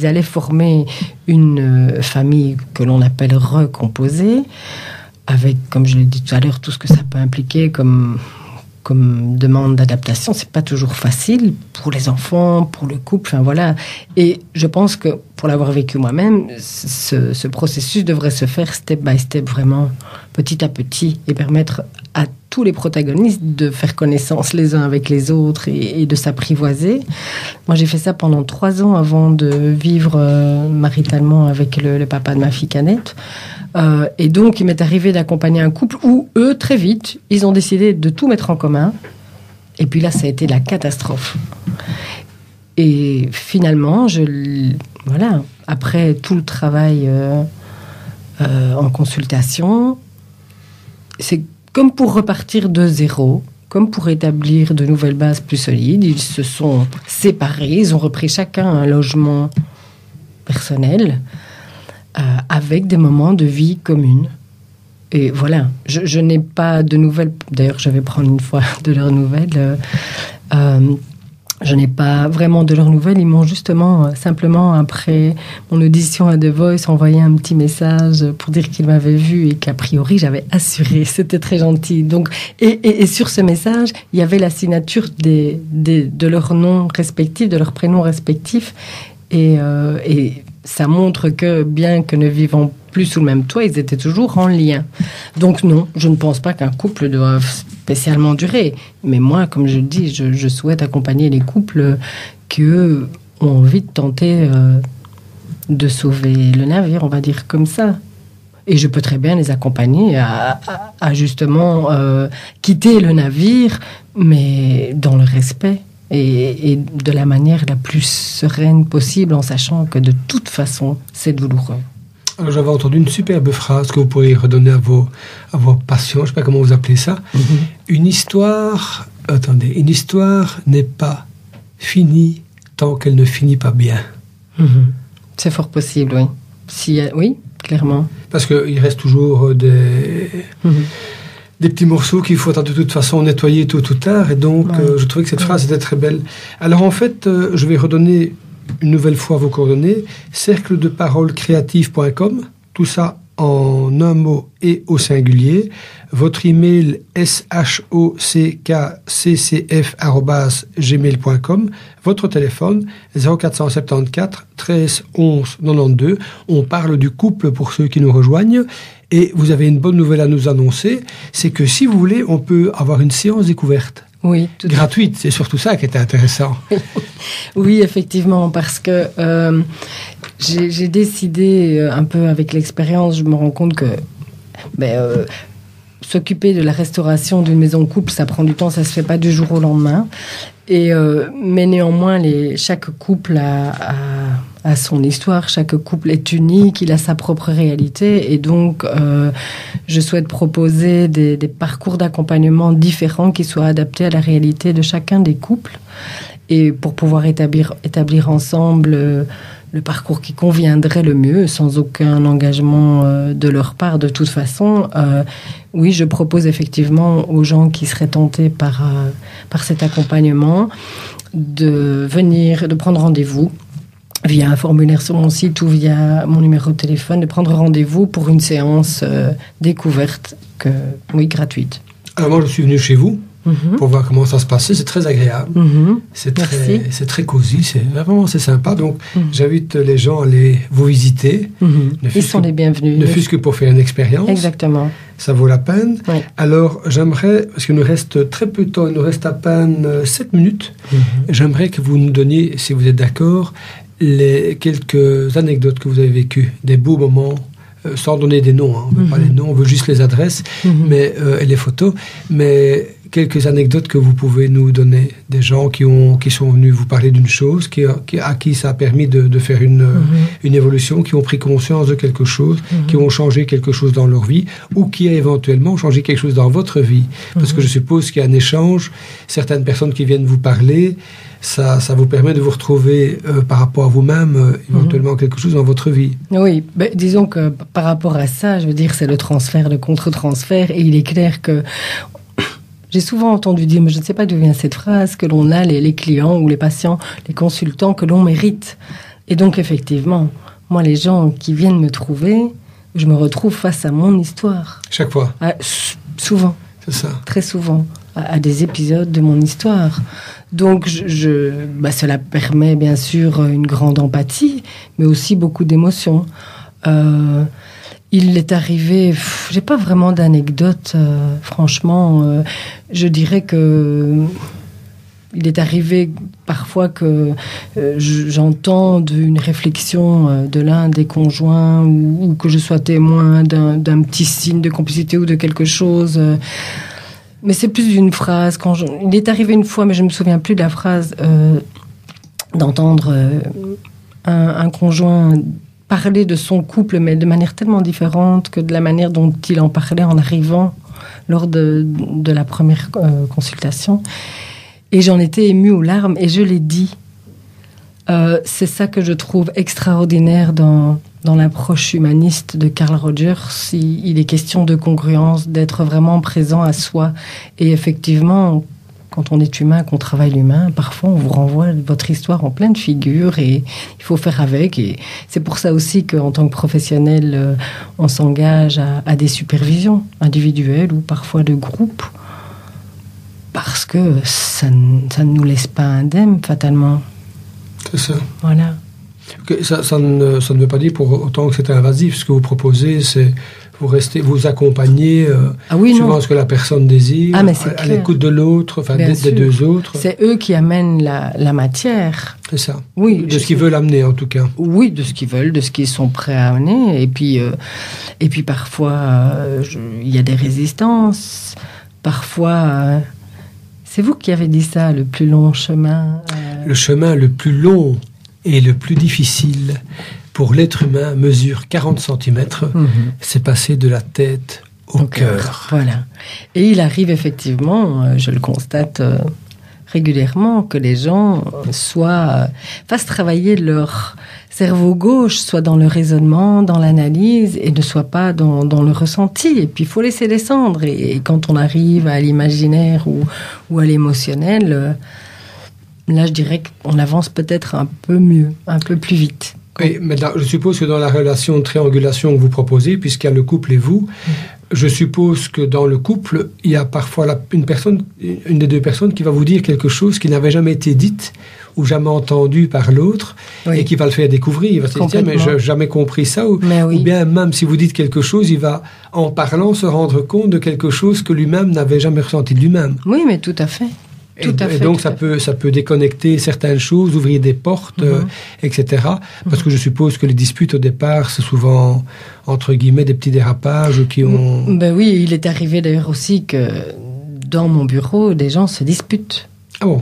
Speaker 2: allaient former une famille que l'on appelle recomposée, avec, comme je l'ai dit tout à l'heure, tout ce que ça peut impliquer comme demande d'adaptation. C'est pas toujours facile pour les enfants, pour le couple, Et je pense que, pour l'avoir vécu moi-même, ce processus devrait se faire step by step, vraiment petit à petit, et permettre à tous les protagonistes de faire connaissance les uns avec les autres et de s'apprivoiser. Moi, j'ai fait ça pendant 3 ans avant de vivre maritalement avec le papa de ma fille Canette. Et donc, il m'est arrivé d'accompagner un couple où, eux, très vite, ils ont décidé de tout mettre en commun. Et puis là, ça a été la catastrophe. Et finalement, après tout le travail en consultation, c'est comme pour repartir de zéro, comme pour établir de nouvelles bases plus solides. Ils se sont séparés, ils ont repris chacun un logement personnel, avec des moments de vie commune. Et voilà, je n'ai pas de nouvelles. D'ailleurs, je vais prendre une fois de leurs nouvelles. Je n'ai pas vraiment de leurs nouvelles. Ils m'ont justement, simplement, après mon audition à The Voice, envoyé un petit message pour dire qu'ils m'avaient vu et qu'a priori, j'avais assuré. C'était très gentil. Donc, et sur ce message, il y avait la signature de leurs noms respectifs, de leurs prénoms respectifs. Et ça montre que, bien que ne vivant plus sous le même toit, ils étaient toujours en lien. Donc non, je ne pense pas qu'un couple doive spécialement durer. Mais moi, comme je le dis, je souhaite accompagner les couples qui, eux, ont envie de tenter de sauver le navire, on va dire comme ça. Et je peux très bien les accompagner à justement quitter le navire, mais dans le respect. Et de la manière la plus sereine possible, en sachant que de toute façon, c'est douloureux.
Speaker 1: Alors, j'avais entendu une superbe phrase que vous pourriez redonner à vos patients, je ne sais pas comment vous appelez ça. Une histoire n'est pas finie tant qu'elle ne finit pas bien.
Speaker 2: C'est fort possible, oui. Oui, clairement.
Speaker 1: Parce qu'il reste toujours des petits morceaux qu'il faut de toute façon nettoyer tôt ou tard, et donc je trouvais que cette phrase était très belle. Alors en fait, je vais redonner une nouvelle fois vos coordonnées, cercledeparolecreative.com, tout ça en un mot et au singulier. Votre email shockccf@gmail.com. Votre téléphone 0474 13 11 92. On parle du couple pour ceux qui nous rejoignent. Et vous avez une bonne nouvelle à nous annoncer, c'est que si vous voulez, on peut avoir une séance découverte.
Speaker 2: Oui, tout
Speaker 1: gratuite, c'est surtout ça qui était intéressant.
Speaker 2: Oui, effectivement, parce que j'ai décidé, un peu avec l'expérience, je me rends compte que s'occuper de la restauration d'une maison de couple, ça prend du temps, ça se fait pas du jour au lendemain. Mais néanmoins, chaque couple a son histoire, chaque couple est unique, il a sa propre réalité, et donc je souhaite proposer des parcours d'accompagnement différents qui soient adaptés à la réalité de chacun des couples, et pour pouvoir établir ensemble le parcours qui conviendrait le mieux, sans aucun engagement de leur part. De toute façon, oui, je propose effectivement aux gens qui seraient tentés par cet accompagnement de venir, de prendre rendez-vous via un formulaire sur mon site ou via mon numéro de téléphone, de prendre rendez-vous pour une séance découverte, gratuite. Alors
Speaker 1: moi, je suis venu chez vous pour voir comment ça se passait. C'est très agréable. C'est très cosy. C'est sympa. Donc, j'invite les gens à aller vous visiter.
Speaker 2: Ils sont les bienvenus.
Speaker 1: Ne fût-ce que pour faire une expérience.
Speaker 2: Exactement.
Speaker 1: Ça vaut la peine.
Speaker 2: Oui.
Speaker 1: Alors, j'aimerais, parce qu'il nous reste très peu de temps, il nous reste à peine 7 minutes, j'aimerais que vous nous donniez, si vous êtes d'accord, les quelques anecdotes que vous avez vécues, des beaux moments, sans donner des noms, on ne veut pas les noms, on veut juste les adresses et les photos, mais quelques anecdotes que vous pouvez nous donner, des gens qui sont venus vous parler d'une chose, à qui ça a permis de faire une évolution, qui ont pris conscience de quelque chose, qui ont changé quelque chose dans leur vie, ou qui a éventuellement changé quelque chose dans votre vie. Parce que je suppose qu'il y a un échange, certaines personnes qui viennent vous parler, ça vous permet de vous retrouver par rapport à vous-même, éventuellement quelque chose dans votre vie.
Speaker 2: Oui, disons que par rapport à ça, je veux dire, c'est le transfert, le contre-transfert, et il est clair que j'ai souvent entendu dire, mais je ne sais pas d'où vient cette phrase, que l'on a les clients ou les patients, les consultants que l'on mérite. Et donc, effectivement, moi, les gens qui viennent me trouver, je me retrouve face à mon histoire.
Speaker 1: Chaque fois?
Speaker 2: Souvent.
Speaker 1: C'est ça.
Speaker 2: Très souvent. À des épisodes de mon histoire. Donc, cela permet, bien sûr, une grande empathie, mais aussi beaucoup d'émotions. Il est arrivé, j'ai pas vraiment d'anecdote, franchement. Je dirais que il est arrivé parfois que j'entends une réflexion de l'un des conjoints ou que je sois témoin d'un petit signe de complicité ou de quelque chose. Mais c'est plus d'une phrase. Il est arrivé une fois, mais je me souviens plus de la phrase, d'entendre un conjoint parler de son couple, mais de manière tellement différente que de la manière dont il en parlait en arrivant lors de la première consultation. Et j'en étais émue aux larmes, et je l'ai dit. C'est ça que je trouve extraordinaire dans l'approche humaniste de Carl Rogers. Il est question de congruence, d'être vraiment présent à soi. Et effectivement, quand on est humain, qu'on travaille l'humain, parfois on vous renvoie votre histoire en pleine figure et il faut faire avec. Et c'est pour ça aussi qu'en tant que professionnel, on s'engage à des supervisions individuelles ou parfois de groupe, parce que ça ne nous laisse pas indemnes, fatalement.
Speaker 1: C'est ça.
Speaker 2: Voilà.
Speaker 1: Okay, ça ne veut pas dire pour autant que c'est invasif. Ce que vous proposez, c'est vous accompagner suivant ce que la personne désire, à l'écoute de l'autre, des deux autres.
Speaker 2: C'est eux qui amènent la matière.
Speaker 1: C'est ça.
Speaker 2: Oui,
Speaker 1: de ce qu'ils veulent amener, en tout cas.
Speaker 2: Oui, de ce qu'ils veulent, de ce qu'ils sont prêts à amener. Et puis parfois, il y a des résistances. Parfois, c'est vous qui avez dit ça, le plus long chemin.
Speaker 1: Le chemin le plus long et le plus difficile pour l'être humain mesure 40 cm. C'est passer de la tête au cœur.
Speaker 2: Voilà. Et il arrive effectivement, je le constate régulièrement, que les gens fassent travailler leur cerveau gauche, soit dans le raisonnement, dans l'analyse, et ne soit pas dans le ressenti. Et puis il faut laisser descendre. Et quand on arrive à l'imaginaire ou à l'émotionnel, là je dirais qu'on avance peut-être un peu mieux, un peu plus vite.
Speaker 1: Oui, mais je suppose que dans la relation de triangulation que vous proposez, puisqu'il y a le couple et vous, je suppose que dans le couple, il y a parfois une des deux personnes qui va vous dire quelque chose qui n'avait jamais été dite ou jamais entendu par l'autre, et qui va le faire découvrir. Il va se dire, tiens, mais je n'ai jamais compris ça. Ou bien même si vous dites quelque chose, il va, en parlant, se rendre compte de quelque chose que lui-même n'avait jamais ressenti de lui-même.
Speaker 2: Oui, mais tout à fait.
Speaker 1: Et donc ça peut déconnecter certaines choses, ouvrir des portes, etc. Parce que je suppose que les disputes au départ, c'est souvent, entre guillemets, des petits dérapages qui ont...
Speaker 2: Ben oui, il est arrivé d'ailleurs aussi que dans mon bureau, des gens se disputent.
Speaker 1: Ah bon?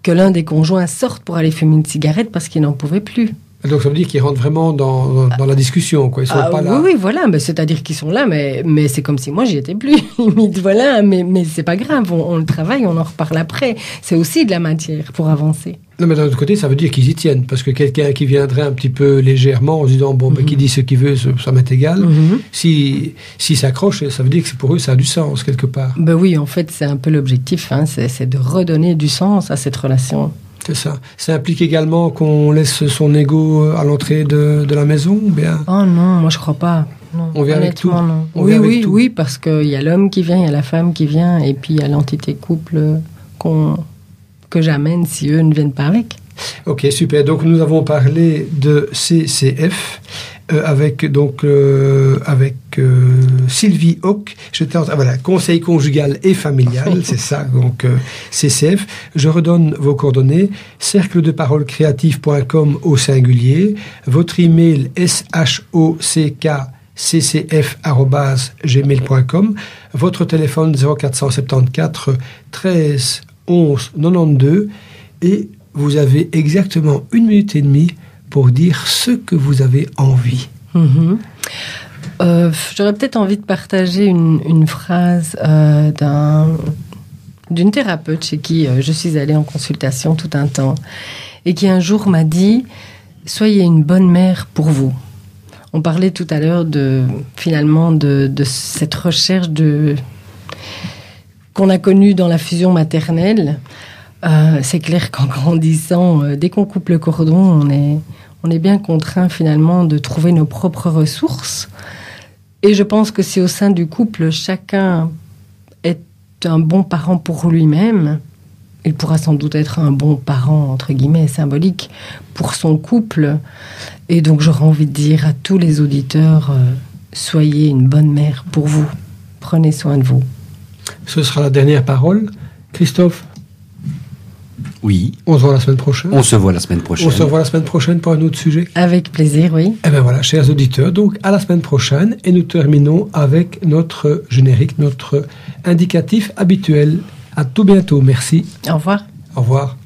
Speaker 2: Que l'un des conjoints sorte pour aller fumer une cigarette parce qu'il n'en pouvait plus.
Speaker 1: Donc ça veut dire qu'ils rentrent vraiment dans la discussion, quoi. Ils sont pas là.
Speaker 2: Oui, voilà. Mais c'est-à-dire qu'ils sont là, mais c'est comme si moi j'y étais plus. Limite, voilà. Mais c'est pas grave. On le travaille, on en reparle après. C'est aussi de la matière pour avancer.
Speaker 1: Non, mais d'un autre côté, ça veut dire qu'ils y tiennent, parce que quelqu'un qui viendrait un petit peu légèrement en se disant bon, qui dit ce qu'il veut, ça m'est égal. Si s'accroche, ça veut dire que pour eux, ça a du sens quelque part.
Speaker 2: Ben oui, en fait, c'est un peu l'objectif. Hein, c'est de redonner du sens à cette relation.
Speaker 1: C'est ça. Ça implique également qu'on laisse son ego à l'entrée de la maison, ou bien?
Speaker 2: Oh non, moi je crois pas. Non,
Speaker 1: on vient avec tout.
Speaker 2: Non. Oui, parce qu'il y a l'homme qui vient, il y a la femme qui vient, et puis il y a l'entité couple que j'amène si eux ne viennent pas avec.
Speaker 1: Ok, super. Donc nous avons parlé de CCF avec Sylvie Hoc. Voilà, conseil conjugal et familial, c'est ça. Donc CCF. Je redonne vos coordonnées. cercledeparolecreative.com au singulier. Votre email shock@gmail.com. Votre téléphone 0474 13 11 92 et vous avez exactement 1 minute et demie pour dire ce que vous avez envie.
Speaker 2: J'aurais peut-être envie de partager une phrase d'une thérapeute chez qui je suis allée en consultation tout un temps et qui un jour m'a dit « Soyez une bonne mère pour vous ». On parlait tout à l'heure de cette recherche qu'on a connue dans la fusion maternelle. C'est clair qu'en grandissant, dès qu'on coupe le cordon, on est bien contraint finalement de trouver nos propres ressources. Et je pense que si au sein du couple, chacun est un bon parent pour lui-même, il pourra sans doute être un bon parent, entre guillemets, symbolique, pour son couple. Et donc j'aurais envie de dire à tous les auditeurs, soyez une bonne mère pour vous. Prenez soin de vous.
Speaker 1: Ce sera la dernière parole. Christophe?
Speaker 5: Oui.
Speaker 1: On se voit la semaine prochaine.
Speaker 5: On se voit la semaine prochaine.
Speaker 1: On se voit la semaine prochaine pour un autre sujet.
Speaker 2: Avec plaisir, oui.
Speaker 1: Et bien voilà, chers auditeurs, donc à la semaine prochaine. Et nous terminons avec notre générique, notre indicatif habituel. À tout bientôt. Merci.
Speaker 2: Au revoir.
Speaker 1: Au revoir.